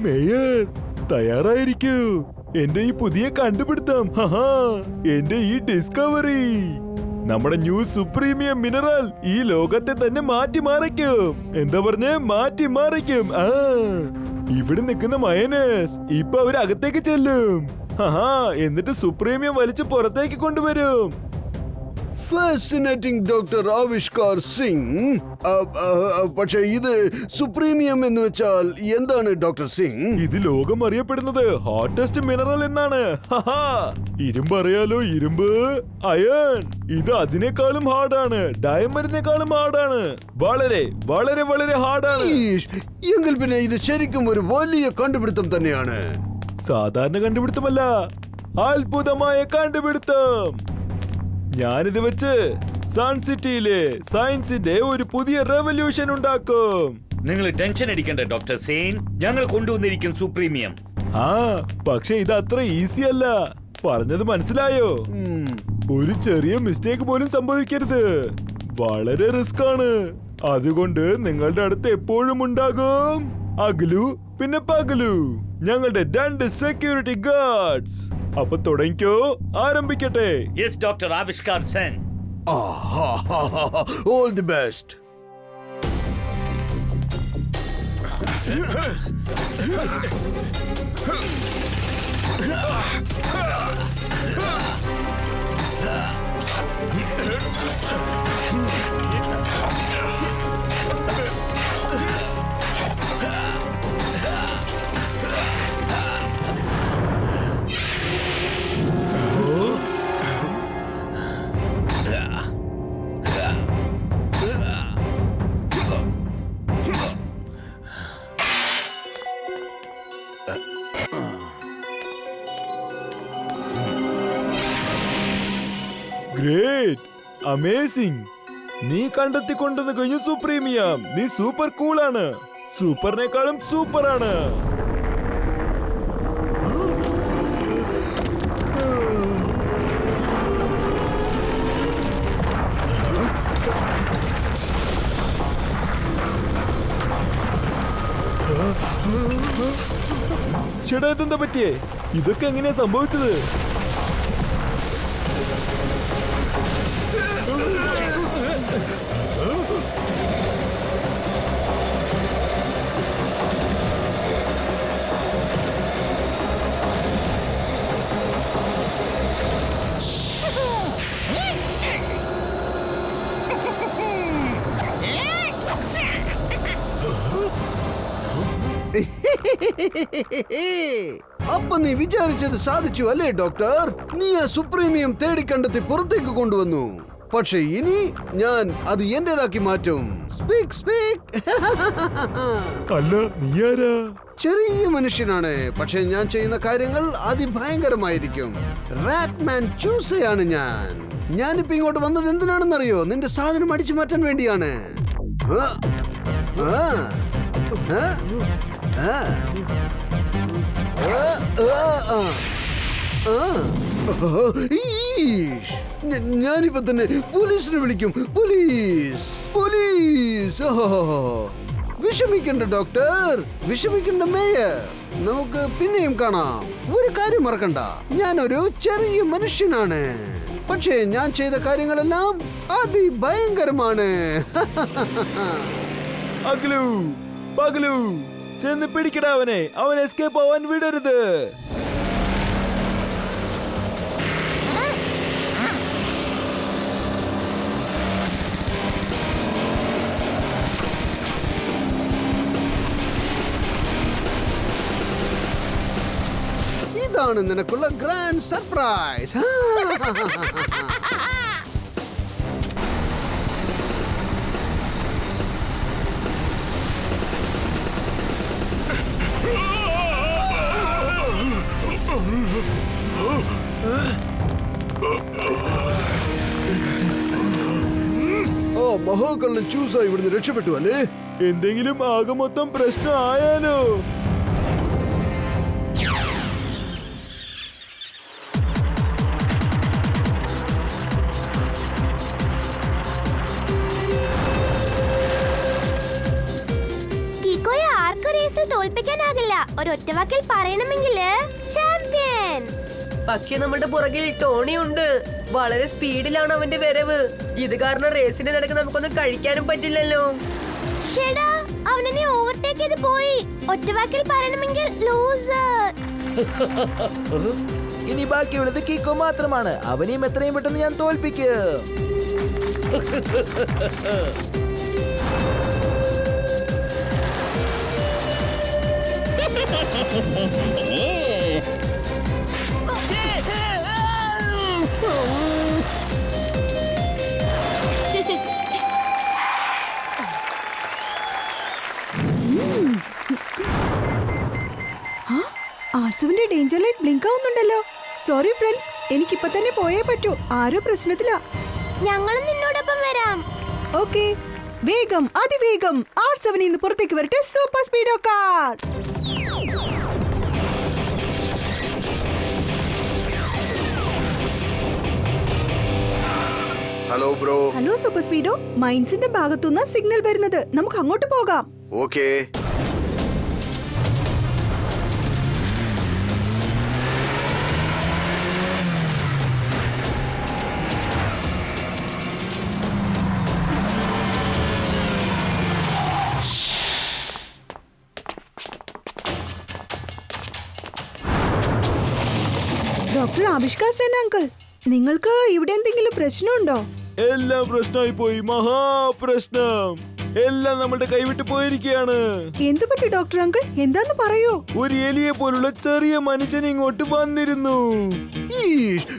Mayor, തയ്യാറായിരിക്കൂ. എന്റെ ഈ പുതിയ കണ്ടുപിടുത്തം, എന്റെ ഈ ഡിസ്കവറി, നമ്മുടെ ന്യൂ സുപ്രീമിയം മിനറൽ ഈ ലോകത്തെ തന്നെ മാറ്റിമറിക്കും. എന്താ പറഞ്ഞേ? മാറ്റിമറിക്കും. ഇവിടെ നിൽക്കുന്ന മയനേസ് ഇപ്പൊ അവരകത്തേക്ക് ചെല്ലും. എന്നിട്ട് സുപ്രീമിയം വലിച്ചു പുറത്തേക്ക് കൊണ്ടുവരും. Fascinating doctor Avishkar Singh. പക്ഷേ ഇത് സുപ്രീമിയം എന്ന് വെച്ചാൽ എന്താണ് ഡോക്ടർ സിംഗ്? ഇത് ലോകം അറിയപ്പെടുന്നത് ഹോട്ടസ്റ്റ് മിനറൽ എന്നാണ്. ഇരുമ്പ് അറിയാലോ, ഇരുമ്പ്, അയൺ. ഇത് അതിനേക്കാളും ഹാർഡാണ്, ഡയമണ്ടിനേക്കാളും ഹാർഡാണ്. വളരെ വളരെ വളരെ ഹാർഡാണ്. എങ്കിൽ പിന്നെ ഇത് ശരിക്കും ഒരു വലിയ കണ്ടുപിടുത്തം തന്നെയാണ്. സാധാരണ കണ്ടുപിടുത്തമല്ല, അത്ഭുതമായ കണ്ടുപിടുത്തം. ഞാനിത് വെച്ച് സൺ സിറ്റിയിലെ സയൻസിന്റെ ഒരു പുതിയ റെവല്യൂഷൻ ഉണ്ടാക്കും. നിങ്ങൾ ടെൻഷൻ അടിക്കണ്ട ഡോക്ടർ സെയിൻ, ഞങ്ങൾ കൊണ്ടുവന്നിരിക്കും സുപ്രീമിയം. പക്ഷെ ഇത് അത്ര ഈസി അല്ല. പറഞ്ഞത് മനസ്സിലായോ? ഒരു ചെറിയ മിസ്റ്റേക്ക് പോലും സംഭവിക്കരുത്. വളരെ റിസ്ക് ആണ്. അതുകൊണ്ട് നിങ്ങളുടെ അടുത്ത് എപ്പോഴും ഉണ്ടാകും അഗ്ലു പിന്നെ പഗ്ലു, ഞങ്ങളുടെ 2 സെക്യൂരിറ്റി ഗാർഡ്സ്. അപ്പൊ തുടങ്ങിക്കോ, ആരംഭിക്കട്ടെ. Yes doctor Avishkar Sen. All the best. Great, amazing. നീ കണ്ടെത്തിക്കൊണ്ടെന്ന് കഴിഞ്ഞു സുപ്രീമിയം. നീ സൂപ്പർ കൂളാണ്, സൂപ്പറിനേക്കാളും സൂപ്പറാണ്. ചേട്ടാ, ഇതെന്താ പറ്റിയേ? ഇതൊക്കെ എങ്ങനെയാ സംഭവിച്ചത്? അപ്പൊ നീ വിചാരിച്ചത് സാധിച്ചു അല്ലേ ഡോക്ടർ? നീ ആ സുപ്രീമിയം തേടിക്കണ്ടെത്തി പുറത്തേക്ക് കൊണ്ടുവന്നു. പക്ഷെ ഇനി ഞാൻ അത് എന്റേതാക്കി മാറ്റും. Speak speak. അല്ല, നീ ആരാ? ചെറിയ മനുഷ്യനാണ്, പക്ഷെ ഞാൻ ചെയ്യുന്ന കാര്യങ്ങൾ അതിഭയങ്കരമായിരിക്കും. റാറ്റ്മാൻ ചൂസയാണ് ഞാൻ. ഞാനിപ്പോ ഇങ്ങോട്ട് വന്നത് എന്തിനാണെന്നറിയോ? നിന്റെ സാധനം അടിച്ചു മാറ്റാൻ വേണ്ടിയാണ്. ഞാനിപ്പോ തന്നെ പോലീസിനെ വിളിക്കും. Police, police. വിഷമിക്കണ്ട ഡോക്ടർ, വിഷമിക്കണ്ട മേയർ. നമുക്ക് പിന്നെയും കാണാം. ഒരു കാര്യം മറക്കണ്ട, ഞാനൊരു ചെറിയ മനുഷ്യനാണ്, പക്ഷേ ഞാൻ ചെയ്ത കാര്യങ്ങളെല്ലാം അതിഭയങ്കരമാണ്. അഗ്ലു, പഗ്ലു, ചെന്ന് പിടിക്കടാ അവനെ. അവൻ എസ്കേപ്പ് ആവാൻ വിടരുത്. ഇതാണ് നിനക്കുള്ള ഗ്രാൻഡ് സർപ്രൈസ്. ഓ, മഹാകള്ളൻ ചൂസ ഇവിടുന്ന് രക്ഷപ്പെട്ടു അല്ലേ? എന്തെങ്കിലും ആകെ മൊത്തം പ്രശ്നം ആയാലോ? റേസിൽ തോൽപ്പിക്കാനാകില്ല. ഒരൊറ്റ വാക്കിൽ പറയണമെങ്കിൽ ചാമ്പ്യൻ. പക്ഷെ നമ്മുടെ പുറകിൽ ടോണി ഉണ്ട്. വളരെ സ്പീഡിലാണ് അവന്റെ വരവ്. ഇത് കാരണം റേസിന്റെ നടക്ക് നമുക്കൊന്നും കഴിക്കാനും പറ്റില്ലല്ലോ. ഷെടാ, അവനെ ഓവർടേക്ക് ചെയ്ത് പോയി. ഒറ്റ വാക്കിൽ പറയണമെങ്കിൽ ലൂസർ. ഇനി ബാക്കിയുള്ളത് കിക്കോ മാത്രമാണ്. അവനെയും എത്രയും പെട്ടെന്ന് ഞാൻ തോൽപ്പിക്കും. ആർസുവിന്റെ ഡേഞ്ചർ ലൈറ്റ് ബ്ലിങ്ക് ആവുന്നുണ്ടല്ലോ. സോറി ഫ്രണ്ട്സ്, എനിക്കിപ്പോ തന്നെ പോയേ പറ്റൂ. ആരോ പ്രശ്നത്തിലാ. ഞങ്ങളും നിന്നോടൊപ്പം വരാം. ഓക്കെ, വേഗം, അതിവേഗം R7 ഇന്ന് പുറത്തേക്ക് വരട്ടെ. Super speedo car. Hello bro. Hello super speedo. മൈൻസിന്റെ ഭാഗത്തുനിന്ന് സിഗ്നൽ വരുന്നത്. നമുക്ക് അങ്ങോട്ട് പോകാം. Okay. Doctor Avishkar Sen uncle, നിങ്ങൾക്ക് ഇവിടെ എന്തെങ്കിലും പ്രശ്നമുണ്ടോ? എല്ലാം പ്രശ്നമായി പോയി. മഹാപ്രശ്നം. എല്ലാം നമ്മുടെ കൈവിട്ട് പോയിരിക്കുകയാണ്. എന്തു പറ്റി ഡോക്ടർ അങ്കിൾ? എന്താന്ന് പറയൂ. ഒരു എലിയെ പോലുള്ള ചെറിയ മനുഷ്യൻ ഇങ്ങോട്ട് വന്നിരുന്നു.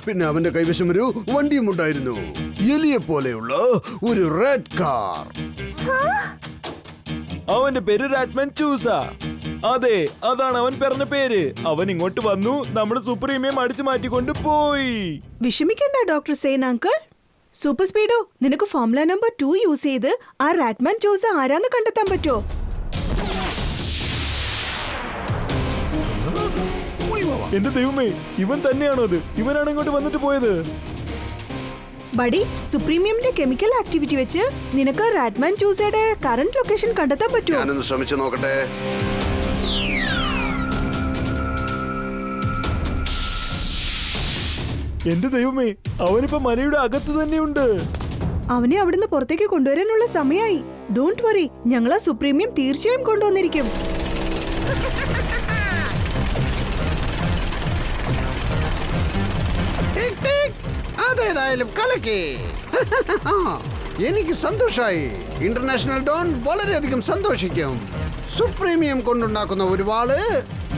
പിന്നെ അവന്റെ കൈവശം ഒരു വണ്ടിയും ഉണ്ടായിരുന്നു. എലിയെ പോലെയുള്ള ഒരു റെഡ് കാർ. അവന്റെ പേര് റാറ്റ്മാൻ ചൂസ. അതെ, അതാണ് അവൻ പറഞ്ഞ പേര്. അവൻ ഇങ്ങോട്ട് വന്നു, നമ്മുടെ സുപ്രീമിയം അടിച്ചു മാറ്റിക്കൊണ്ട് പോയി. വിഷമിക്കണ്ട ഡോക്ടർ സെൻ അങ്കിൾ. സൂപ്പർ സ്പീഡോ, നിനക്ക് ഫോർമുല നമ്പർ 2 യൂസ് ചെയ്ത് ആ റാറ്റ്മാൻ ചൂസ ആരാന്ന് കണ്ടെത്താൻ പറ്റോ? എന്റെ ദൈവമേ, ഇവൻ തന്നെയാണോ അത്? ഇവനാണ് ഇങ്ങോട്ട് വന്നിട്ട് പോയത്. ബഡി, സുപ്രീമിയമിന്റെ കെമിക്കൽ ആക്ടിവിറ്റി വെച്ച് നിനക്ക് റാറ്റ്മാൻ ചൂസയുടെ കറന്റ് ലൊക്കേഷൻ കണ്ടെത്താൻ പറ്റുമോ? ഞാനൊന്ന് ശ്രമിച്ചു നോക്കട്ടെ. എന്റെ ദൈവമേ, അവനിപ്പോ മലയുടെ അകത്ത് തന്നെയുണ്ട്. അവനെ അവിടുന്ന് പുറത്തേക്ക് കൊണ്ടുവരാനുള്ള സമയമായി. ഡോണ്ട് വറി, ഞങ്ങൾ ആ സുപ്രീമിയം തീർച്ചയായും കൊണ്ടുവന്നിരിക്കും. അതേതായാലും കലക്കി. എനിക്ക് സന്തോഷായി. ഇന്റർനാഷണൽ ഡോൺ വളരെയധികം സന്തോഷിക്കും. സുപ്രീമിയം കൊണ്ടുണ്ടാക്കുന്ന ഒരു വാള്,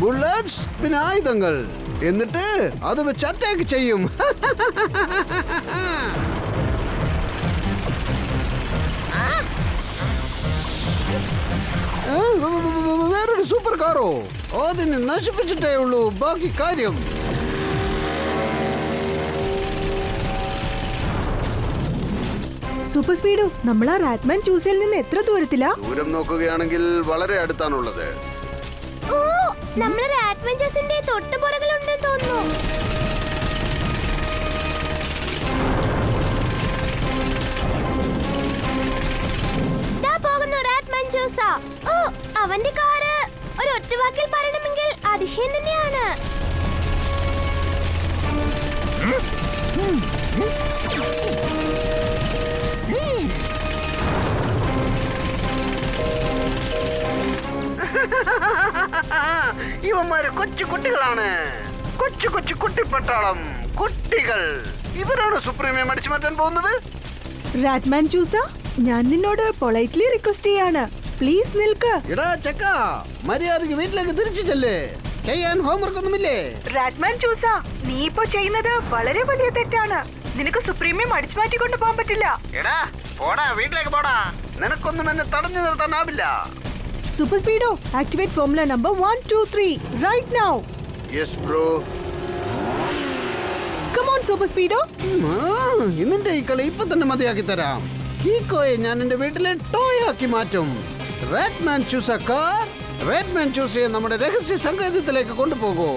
ബുള്ളറ്റ്സ്, പിന്നെ ആയുധങ്ങൾ. എന്നിട്ട് അത് വെച്ച് അറ്റാക്ക് ചെയ്യും. വേറൊരു സൂപ്പർ കാറോ? അതിന് നശിപ്പിച്ചിട്ടേ ഉള്ളൂ ബാക്കി കാര്യം. സൂപ്പർ സ്പീഡോ, നമ്മൾ ആ റാറ്റ്മാൻ ചൂസയിൽ നിന്ന് എത്ര ദൂരത്തിലാ? ദൂരം നോക്കുകയാണെങ്കിൽ വളരെ അടുത്താണുള്ളത്. ഓ, നമ്മൾ റാറ്റ്മാൻചസിന്റെ തൊട്ട് പുറകിലുണ്ടെന്ന് തോന്നുന്നു. ദാ പോകുന്നു റാറ്റ്മാൻ ചൂസ. ഓ, അവന്റെ കാറ് ഒരു ഒറ്റവാക്കിൽ പറയണമെങ്കിൽ അതിശയം തന്നെയാണ്. ഇവന്മാര് കൊച്ചു കുട്ടികളാണ്. കൊച്ചു കൊച്ചു കുട്ടിപ്പട്ടാളം കുട്ടികൾ. ഇവരാണ് സുപ്രീമിയം അടിച്ചു മാറ്റാൻ പോകുന്നത്. റാറ്റ്മാൻ ചൂസ, ഞാൻ നിന്നോട് പൊളൈറ്റ്ലി റിക്വസ്റ്റ് ചെയ്യാണ്. പ്ലീസ് നിൽക്ക്. എടാ ചക്ക, മര്യാദക്ക് വീട്ടിലേക്ക് തിരിച്ചു ചെല്ലേ. ചെയ്യാൻ ഹോംവർക്ക് ഒന്നുമില്ലേ? റാറ്റ്മാൻ ചൂസ, നീ ഇപ്പോ ചെയ്യുന്നത് വളരെ വലിയ തെറ്റാണ്. നിനക്ക് സുപ്രീമിയം അടിച്ചു മാറ്റിക്കൊണ്ട് പോകാൻ പറ്റില്ല. എടാ പോടാ, വീട്ടിലേക്ക് പോടാ. നിനക്കൊന്നും എന്നെ തടഞ്ഞു നിർത്താനാവില്ല. Super speedo, activate formula number 1, 2, 3 right now. Yes bro. Come on super speedo. ഇന്നിന്റെ ഈ കളി ഇപ്പൊ തന്നെ മതിയാക്കി തരാം. കീക്കോയെ ഞാൻ എന്റെ വീട്ടിലെ ടോയ് ആക്കി മാറ്റും. റാറ്റ്മാൻ ചൂസ കാർ, റാറ്റ്മാൻ ചൂസയെ നമ്മുടെ രഹസ്യ സങ്കേതത്തിലേക്ക് കൊണ്ടുപോകൂ.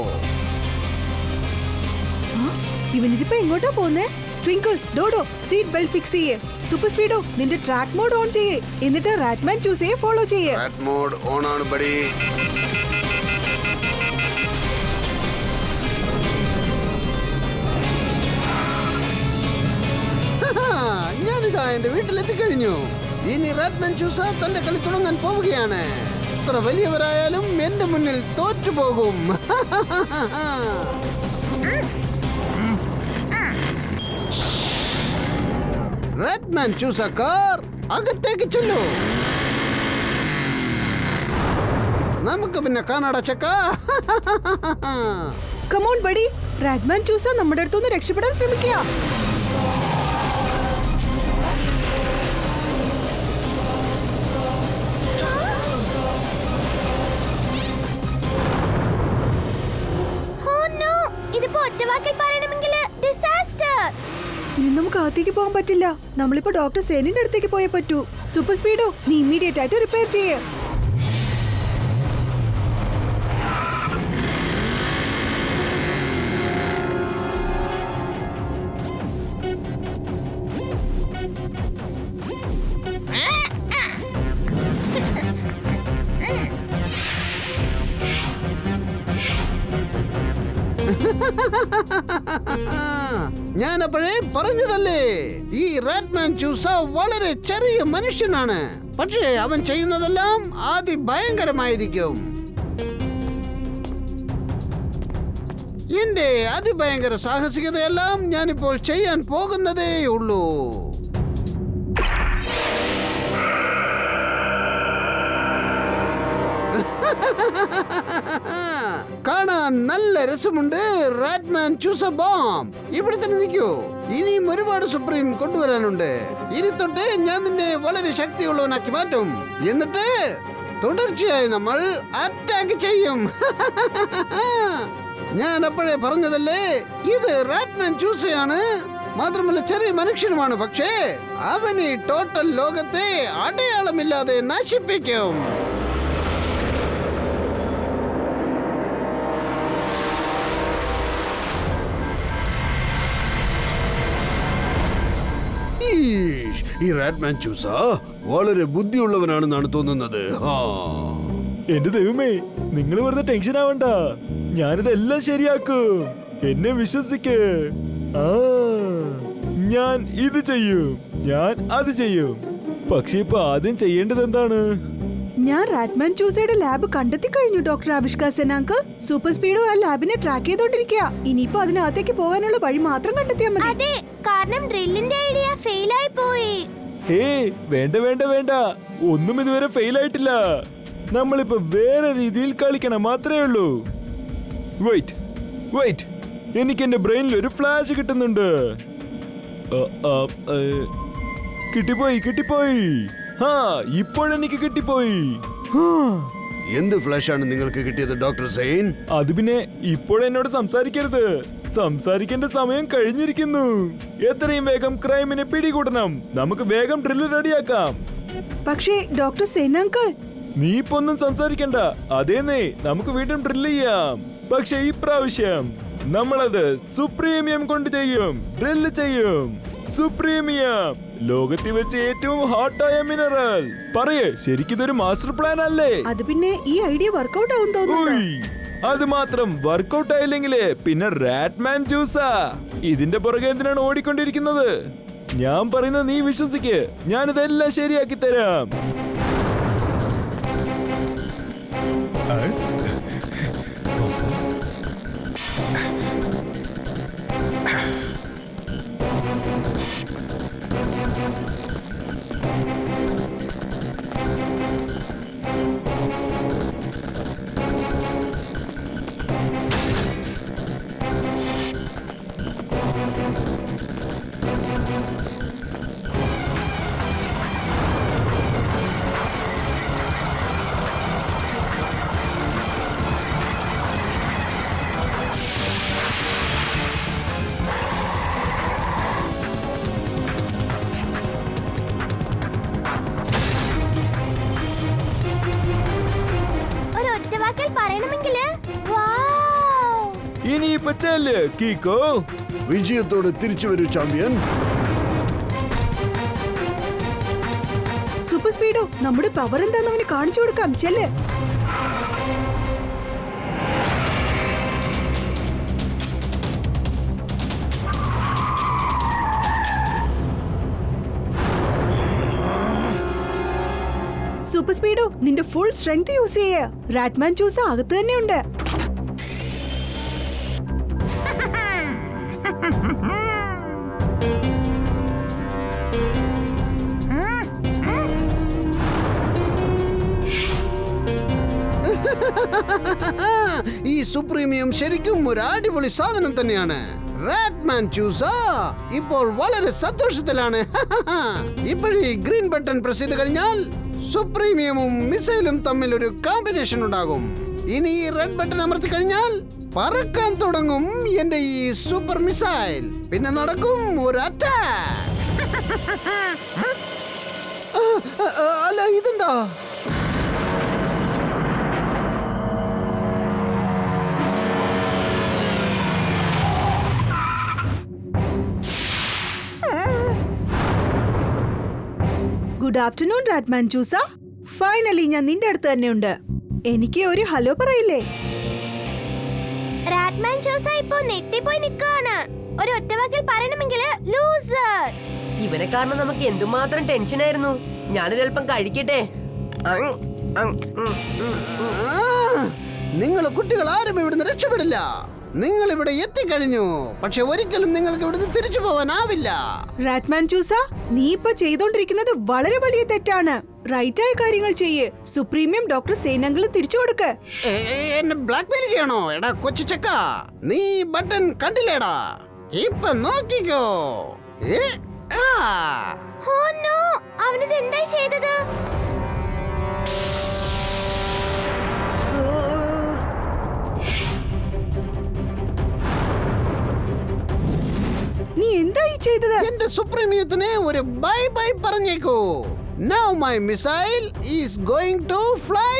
ഇവനിതിപ്പോ എങ്ങോട്ടാ പോന്നേ? Twinkle, dodo seat belt fix ചെയ്യേ. സൂപ്പർ സ്പീഡോ നിന്റെ ട്രാക്ക് മോഡ് ഓൺ ചെയ്യേ. എന്നിട്ട് റാറ്റ്മാൻ ചൂസയെ ഫോളോ ചെയ്യേ. റാറ്റ് മോഡ് ഓൺ ആണ് ബഡി. ഞാനിതാ എന്റെ വീട്ടിലെത്തിക്കഴിഞ്ഞു. ഇനി റാറ്റ്മാൻ ചൂസ തന്റെ കളി തുടങ്ങാൻ പോവുകയാണ്. എത്ര വലിയവരായാലും എന്റെ മുന്നിൽ തോറ്റുപോകും. റാറ്റ്മാൻ ചൂസ കാർ അകത്തേക്ക് ചെല്ലു. നമുക്ക് പിന്നെ കാണാടാ ചക്ക. കമോൺ ബഡി, റാറ്റ്മാൻ ചൂസ നമ്മുടെ അടുത്തുനിന്ന് രക്ഷപ്പെടാൻ ശ്രമിക്കുക. ഇതിപ്പോ ഒറ്റവാക്കിൽ പറയണമെങ്കിൽ ഡിസാസ്റ്റർ. ഇനി നമുക്ക് അകത്തേക്ക് പോകാൻ പറ്റില്ല. നമ്മളിപ്പോ ഡോക്ടർ സേനിന്റെ അടുത്തേക്ക് പോയേ പറ്റൂ. സൂപ്പർ സ്പീഡോ നീ ഇമ്മീഡിയറ്റ് ആയിട്ട് റിപ്പയർ ചെയ്യേ. ഞാൻ അപ്പോഴേ പറഞ്ഞതല്ലേ, ഈ റാറ്റ്മാൻ ചൂസ വളരെ ചെറിയ മനുഷ്യനാണ്. പക്ഷേ അവൻ ചെയ്യുന്നതെല്ലാം അതിഭയങ്കരമായിരിക്കും. എന്റെ അതിഭയങ്കര സാഹസികതയെല്ലാം ഞാനിപ്പോൾ ചെയ്യാൻ പോകുന്നതേ ഉള്ളൂ. കാണാൻ നല്ല രസമുണ്ട്. റാറ്റ്മാൻ ചൂസ ബോംബ്. ഇവിടെ തന്നെ നിൽക്കൂ. ഇനിയും ഒരുപാട് സുപ്രീം കൊണ്ടുവരാനുണ്ട്. ഇനി തൊട്ട് ഞാൻ നിന്നെ വളരെ ശക്തിയുള്ളവനാക്കി മാറ്റും. എന്നിട്ട് തുടർച്ചയായി നമ്മൾ അറ്റാക്ക് ചെയ്യും. ഞാൻ അപ്പോഴേ പറഞ്ഞതല്ലേ, ഇത് റാറ്റ്മാൻ ചൂസയാണ്. മാത്രമല്ല ചെറിയ മനുഷ്യനുമാണ്. പക്ഷേ അവൻ ഈ ടോട്ടൽ ലോകത്തെ അടയാളമില്ലാതെ നശിപ്പിക്കും. ഈ റാറ്റ്മാൻ ചൂസ വളരെ ബുദ്ധിയുള്ളവനാണെന്നാണ് തോന്നുന്നത്. എന്റെ ദൈവമേ, നിങ്ങൾ വെറുതെ ടെൻഷൻ ആവണ്ട. ഞാനിതെല്ലാം ശരിയാക്കും. എന്നെ വിശ്വസിക്ക്. ഞാൻ ഇത് ചെയ്യും, ഞാൻ അത് ചെയ്യും. പക്ഷെ ഇപ്പൊ ആദ്യം ചെയ്യേണ്ടത് എന്താണ്? ഞാൻ റാറ്റ്മാൻ ചൂസയുടെ ലാബ് കണ്ടെത്തി കഴിഞ്ഞു doctor Avishkar Sen uncle. Super സ്പീഡോ ആ ലാബിനെ ട്രാക്ക് ചെയ്തോണ്ടിരിക്കുക. ഇനിയിപ്പോ അതിനകത്തേക്ക് പോകാനുള്ള വഴി മാത്രം കണ്ടെത്തിയാൽ മതി. അതെ, കാരണം ഡ്രില്ലിന്റെ ഐഡിയ ഫെയിൽ ആയി പോയി. ഹേ, വേണ്ട വേണ്ട വേണ്ട, ഒന്നും ഇതുവരെ ഫെയിൽ ആയിട്ടില്ല. നമ്മളിപ്പോ വേറെ രീതിയിൽ കളിക്കണം മാത്രമേ ഉള്ളൂ. വെയിറ്റ് വെയിറ്റ്, എനിക്ക് എന്റെ ബ്രെയിനിൽ ഒരു ഫ്ലാഷ് കിട്ടുന്നുണ്ട്. കിട്ടിപ്പോയി കിട്ടിപ്പോയി. ഇപ്പോഴെനിക്ക് കിട്ടിപ്പോയി. എന്ത് ഫ്ലാഷാണ് നിങ്ങൾക്ക് കിട്ടിയത് ഡോക്ടർ സെയിൻ? അത് പിന്നെ ഇപ്പോഴെന്നോട് സംസാരിക്കരുത്. സംസാരിക്കേണ്ട സമയം കഴിഞ്ഞിരിക്കുന്നു. എത്രയും വേഗം ക്രൈമിനെ പിടികൂടണം. നമുക്ക് വേഗം ഡ്രില്ല് റെഡിയാക്കാം. പക്ഷേ ഡോക്ടർ സെൻ അങ്കിൾ, നീ ഇപ്പൊ ഒന്നും സംസാരിക്കണ്ട. അതേന്നേ, നമുക്ക് വീണ്ടും ഡ്രില്ല് ചെയ്യാം. പക്ഷെ ഈ പ്രാവശ്യം നമ്മളത് സുപ്രീമിയം കൊണ്ട് ചെയ്യും. ഡ്രില്ല് ചെയ്യും. സുപ്രീമിയം, ലോകത്തിൽ വെച്ച് ഏറ്റവും ഹോട്ടായ മിനറൽ. പറയേ, ശരിക്കിതൊരു മാസ്റ്റർ പ്ലാൻ അല്ലേ? അത് പിന്നെ ഈ ഐഡിയ വർക്കൗട്ട് ആവും തോന്നുന്നു. അത് മാത്രം വർക്കൗട്ട് ആയില്ലെങ്കിലേ പിന്നെ റാറ്റ്മാൻ ജ്യൂസാ. ഇതിന്റെ പുറകെ എന്തിനാണ് ഓടിക്കൊണ്ടിരിക്കുന്നത്? ഞാൻ പറയുന്നത് നീ വിശ്വസിക്ക്. ഞാനിതെല്ലാം ശരിയാക്കി തരാം. പറയണമെങ്കിൽ ഇനിയിപ്പോ ചെല്ല് കീക്കോ. വിജയത്തോടെ തിരിച്ചു വരൂ ചാമ്പ്യൻ. സൂപ്പർ സ്പീഡോ, നമ്മുടെ പവർ എന്താന്ന് അവന് കാണിച്ചു കൊടുക്കാം. ചെല്ല്. സൂപ്പർ സ്പീഡോ, നിന്റെ ഫുൾ സ്ട്രെങ്ത് യൂസ് ചെയ്യ. റാറ്റ്മാൻ ചൂസ അകത്ത് തന്നെയുണ്ട്. ഈ സുപ്രീമിയം ശരിക്കും ഒരു അടിപൊളി സാധനം തന്നെയാണ്. റാറ്റ്മാൻ ചൂസ ഇപ്പോൾ വളരെ സന്തോഷത്തിലാണ്. ഇപ്പോഴീ ഗ്രീൻ ബട്ടൺ പ്രസ് ചെയ്ത് കഴിഞ്ഞാൽ സുപ്രീമിയമും മിസൈലും തമ്മിൽ ഒരു കോമ്പിനേഷൻ ഉണ്ടാകും. ഇനി ഈ റെഡ് ബട്ടൺ അമർത്തി കഴിഞ്ഞാൽ പറക്കാൻ തുടങ്ങും എന്റെ ഈ സൂപ്പർ മിസൈൽ. പിന്നെ നടക്കും ഒരു അറ്റാക്ക്. അല്ല, ഇതെന്താ? ഗുഡ് ആഫ്റ്റർനൂൺ റാറ്റ്മാൻ ചൂസ. ഫൈനലി ഞാൻ നിന്റെ അടുത്ത് തന്നെയുണ്ട്. എനിക്ക് ഒരു ഹലോ പറയില്ലേ? റാറ്റ്മാൻ ചൂസ ഇപ്പോ നെട്ടിപ്പോയി നിൽക്കാണ്. ഒരു ഒറ്റവാക്കിൽ പറയണമെങ്കിൽ ലൂസർ. ഇവനെ കാരണം നമുക്ക് എന്തുമാത്രം ടെൻഷനായിരുന്നു. ഞാനൊരൽപ്പം കഴിക്കട്ടെ. നിങ്ങൾ കുട്ടികൾ ആരും ഇവിടുന്ന് രക്ഷപ്പെടില്ല. നിങ്ങൾ ഇവിടെ എത്തിക്കഴിഞ്ഞു. പക്ഷെ ഒരിക്കലും നിങ്ങൾക്ക് ഇവിടുന്ന് തിരിച്ചു പോവാനാവില്ല. റാറ്റ്മാൻ ചൂസ, നീ ഇപ്പൊ ചെയ്തോണ്ടിരിക്കുന്നത് വളരെ വലിയ തെറ്റാണ്. റൈറ്റായ കാര്യങ്ങൾ ചെയ്യ്. സുപ്രീമിയം ഡോക്ടർ സേനങ്ങളും തിരിച്ചു കൊടുക്ക്. എന്നെ ബ്ലാക്ക് മെയിൽ ചെയ്യണോ? എടാ കൊച്ചു ചക്ക, നീ ബട്ടൺ കണ്ടില്ലേടാ? ഇപ്പൊ നോക്കിക്കോ. ഓ നോ, അവനിത് എന്തായി ചെയ്തത്? നീ എന്തായി ചെയ്തത്? എന്റെ സുപ്രീമിയത്തിന് ഒരു ബൈ ബൈ പറഞ്ഞേക്കൂ. Now my missile is going to fly.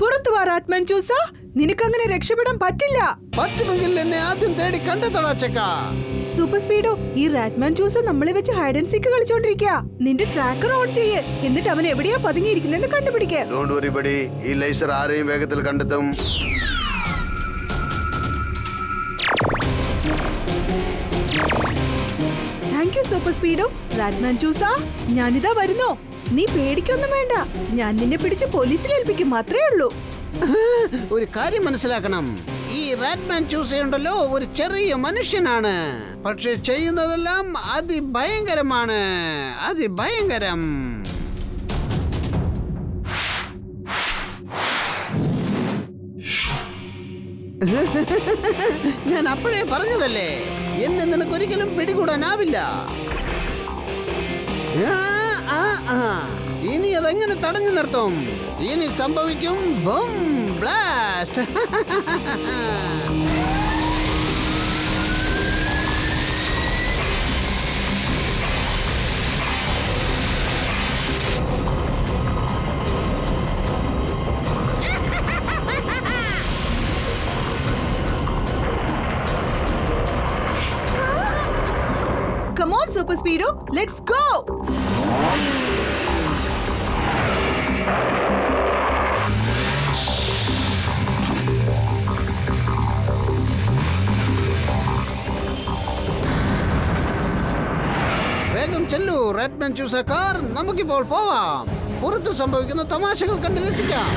പുറത്തു വാ റാറ്റ്മാൻ ചൂസ. നിനക്കങ്ങനെ രക്ഷപ്പെടാൻ പറ്റില്ല. പറ്റുമെങ്കിൽ എന്നെ ആദ്യം തേടി കണ്ടെത്തടാ ചക്ക. സൂപ്പർ സ്പീഡോ, ഈ റാറ്റ്മാൻ ചൂസ നമ്മളെ വെച്ച് ഹൈഡ് ആൻഡ് സീക്ക് കളിച്ചോണ്ടിരിക്കുക. നിന്റെ ട്രാക്കർ ഓൺ ചെയ്യ്. എന്നിട്ട് അവൻ എവിടെയാ പതുങ്ങിയിരിക്കുന്നെന്ന് കണ്ടുപിടിക്കുക. ഡോണ്ട് വറി ബഡി, ഈ ലേസർ ആരെയും വേഗത്തിൽ കണ്ടെത്തും. Thank you super speedo. Ratman ചൂസ, ഞാനിതാ വരുന്നു. നീ പേടിക്കൊന്നും വേണ്ട. ഞാൻ നിന്നെ പിടിച്ച് പോലീസിൽ ഏൽപ്പിക്കും, മാത്രമേ ഉള്ളൂ. ഒരു കാര്യം മനസ്സിലാക്കണം. ഈ റാറ്റ്മാൻ ചൂസ് ചെയ്യണ്ടല്ലോ ഒരു ചെറിയ മനുഷ്യനാണ്. പക്ഷെ ചെയ്യുന്നതെല്ലാം അതിഭയങ്കരമാണ്. അതിഭയങ്കരം. ഞാൻ അപ്പോഴേ പറഞ്ഞതല്ലേ, എന്നെ നിനക്കൊരിക്കലും പിടികൂടാനാവില്ല. ഇനി അതെങ്ങനെ തടഞ്ഞു നിർത്തും? ഇനി സംഭവിക്കും boom blast. Come on super speedo. Let's go. വേഗം ചെല്ലൂ റാറ്റ്മാൻ ചൂസ കാർ. നമുക്കിപ്പോൾ പോവാം. പുറത്ത് സംഭവിക്കുന്ന തമാശകൾ കണ്ട് രസിക്കാം.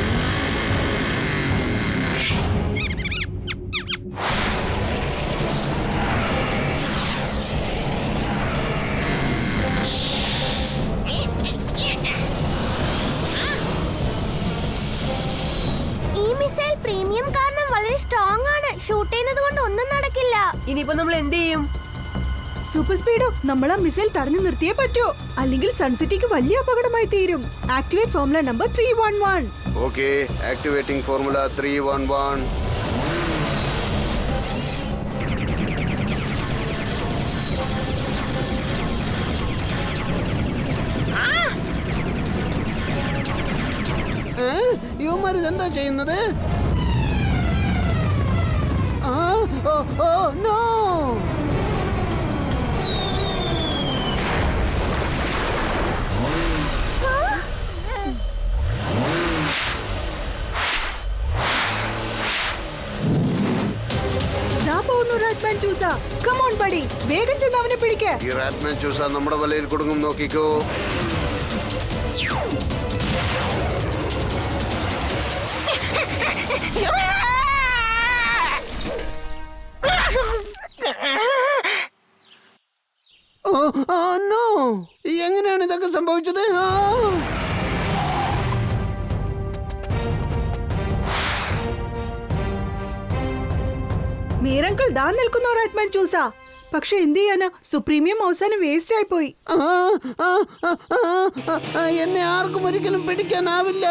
ഈ മിസൈൽ പ്രീമിയം കാരണം വളരെ സ്ട്രോങ് ആണ്. ഷൂട്ട് ചെയ്യുന്നത് കൊണ്ട് ഒന്നും നടക്കില്ല. ഇനിയിപ്പോ നമ്മൾ എന്ത് ചെയ്യും? സൂപ്പർ സ്പീഡോ, നമ്മൾ ആ മിസൈൽ തടഞ്ഞു നിർത്തിയേ പറ്റൂ, അല്ലെങ്കിൽ സൺസിറ്റിക്ക് വലിയ അപകടമായി തീരും. Activate formula number 311. Okay, activating formula 311. യുവമാർ ഇതെന്താ ചെയ്യുന്നത്? നോ. റാറ്റ്മാൻ ചൂസ, കം ഓൺ ബഡി, വേഗം ചെന്ന് അവനെ പിടിക്ക്. ഈ റാറ്റ്മാൻ ചൂസ നമ്മുടെ വലയിൽ കുടുങ്ങും, നോക്കിക്കോ. എങ്ങനെയാണ് ഇതൊക്കെ സംഭവിച്ചത്? മീരങ്കിൾ ദാ നിൽക്കുന്നു റാറ്റ്മാൻ ചൂസ. പക്ഷെ എന്ത് ചെയ്യാനാ, സുപ്രീമിയം അവസാനം വേസ്റ്റ് ആയി പോയി. എന്നെ ആർക്കും ഒരിക്കലും പിടിക്കാനാവില്ല.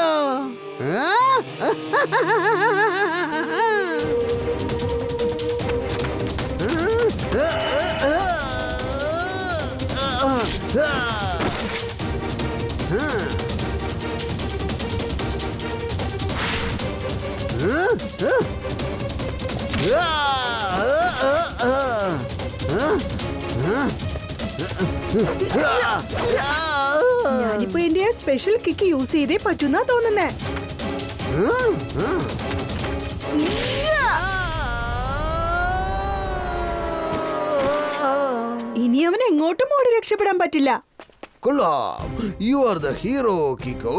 ഞാനിപ്പോ എന്റെ സ്പെഷ്യൽ കിക്ക് യൂസ് ചെയ്തേ പറ്റുന്നാ തോന്നുന്നേ. ഇനി അവൻ എങ്ങോട്ടും ഓടി രക്ഷപ്പെടാൻ പറ്റില്ല. കൊള്ളാം, യു ആർ ദ ഹീറോ കിക്കോ.